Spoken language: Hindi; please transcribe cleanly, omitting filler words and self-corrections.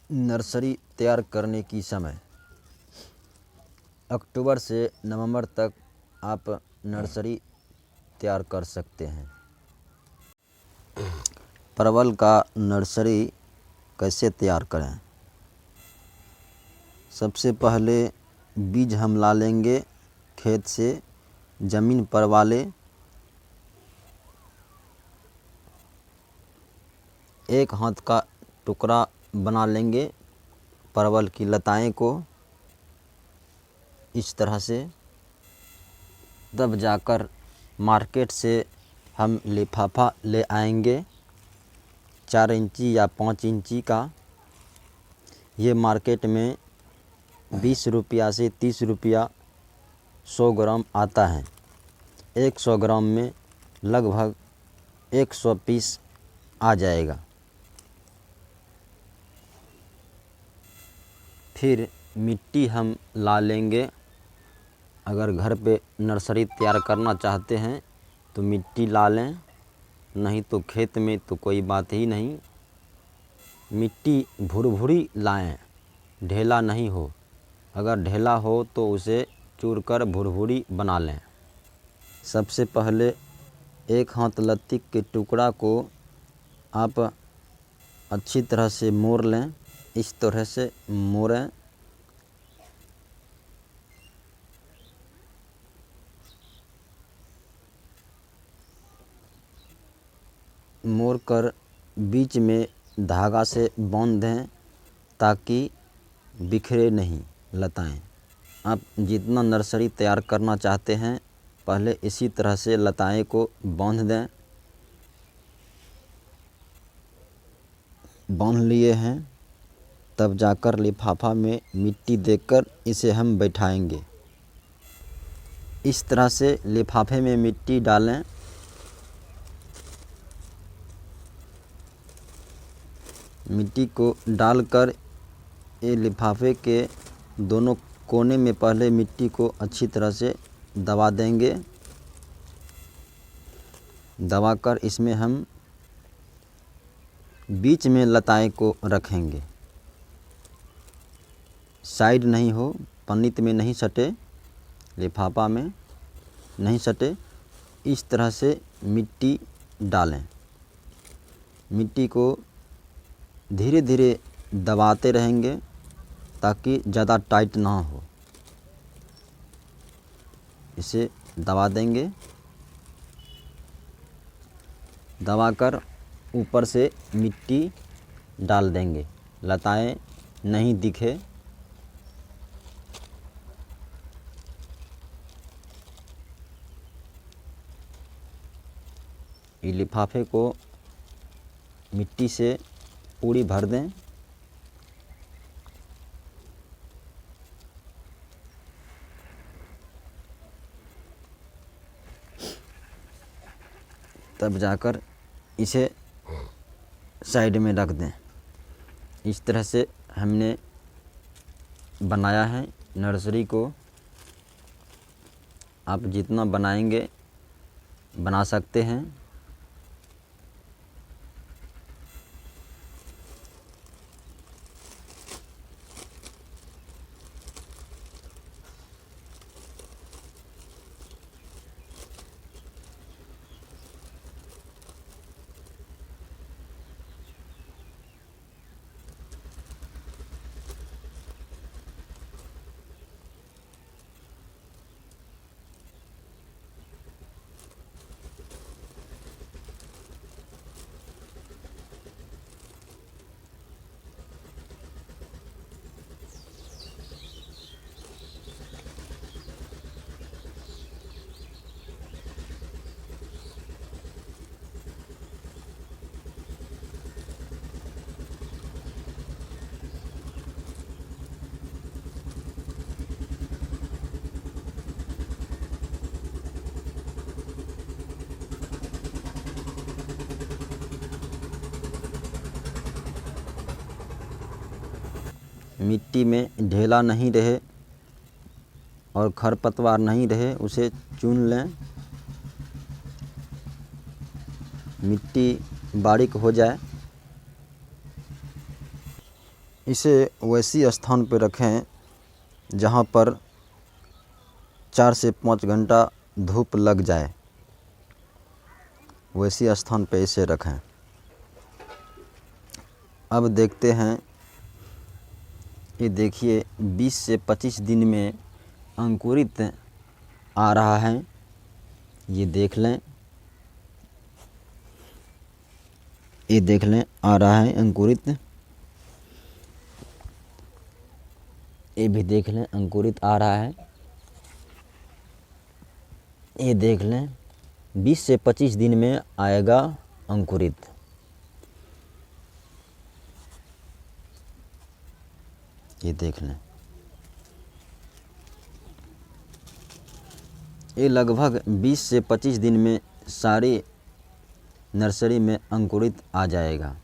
नर्सरी तैयार करने की समय अक्टूबर से नवंबर तक आप नर्सरी तैयार कर सकते हैं। परवल का नर्सरी कैसे तैयार करें? सबसे पहले बीज हम ला लेंगे खेत से, ज़मीन पर वाले। एक हाथ का टुकड़ा बना लेंगे परवल की लताएं को इस तरह से। तब जाकर मार्केट से हम लिफाफा ले आएंगे 4 इंची या 5 इंची का। ये मार्केट में 20 रुपया से 30 रुपया 100 ग्राम आता है। 100 ग्राम में लगभग 100 पीस आ जाएगा। फिर मिट्टी हम ला लेंगे। अगर घर पे नर्सरी तैयार करना चाहते हैं तो मिट्टी ला लें, नहीं तो खेत में तो कोई बात ही नहीं। मिट्टी भुरभुरी लाएं, ढेला नहीं हो। अगर ढेला हो तो उसे चूरकर भुरभुरी बना लें। सबसे पहले एक हाथ लत्ती के टुकड़ा को आप अच्छी तरह से मोड़ लें। इस तरह से मोड़ें। मोड़ कर बीच में धागा से बांध दें ताकि बिखरे नहीं लताएं। आप जितना नर्सरी तैयार करना चाहते हैं पहले इसी तरह से लताएं को बांध दें। बांध लिए हैं, तब जाकर लिफाफा में मिट्टी देकर इसे हम बैठाएंगे। इस तरह से लिफाफे में मिट्टी डालें। मिट्टी को डालकर ये लिफाफे के दोनों कोने में पहले मिट्टी को अच्छी तरह से दबा देंगे। दबाकर इसमें हम बीच में लताएं को रखेंगे। साइड नहीं हो, पन्नीत में नहीं सटे, लिफाफा में नहीं सटे। इस तरह से मिट्टी डालें। मिट्टी को धीरे धीरे दबाते रहेंगे ताकि ज़्यादा टाइट ना हो। इसे दबा देंगे। दबाकर ऊपर से मिट्टी डाल देंगे, लताएं नहीं दिखे। ये लिफाफे को मिट्टी से पूरी भर दें। तब जाकर इसे साइड में रख दें। इस तरह से हमने बनाया है नर्सरी को। आप जितना बनाएंगे बना सकते हैं। मिट्टी में ढेला नहीं रहे और खरपतवार नहीं रहे उसे चुन लें। मिट्टी बारीक हो जाए। इसे वैसी स्थान पर रखें जहाँ पर 4 से 5 घंटा धूप लग जाए, वैसी स्थान पर इसे रखें। अब देखते हैं, ये देखिए 20 से 25 दिन में अंकुरित आ रहा है। ये देख लें, ये देख लें आ रहा है अंकुरित। ये भी देख लें अंकुरित आ रहा है। ये देख लें 20 से 25 दिन में आएगा अंकुरित। ये देख लें, ये लगभग 20 से 25 दिन में सारी नर्सरी में अंकुरित आ जाएगा।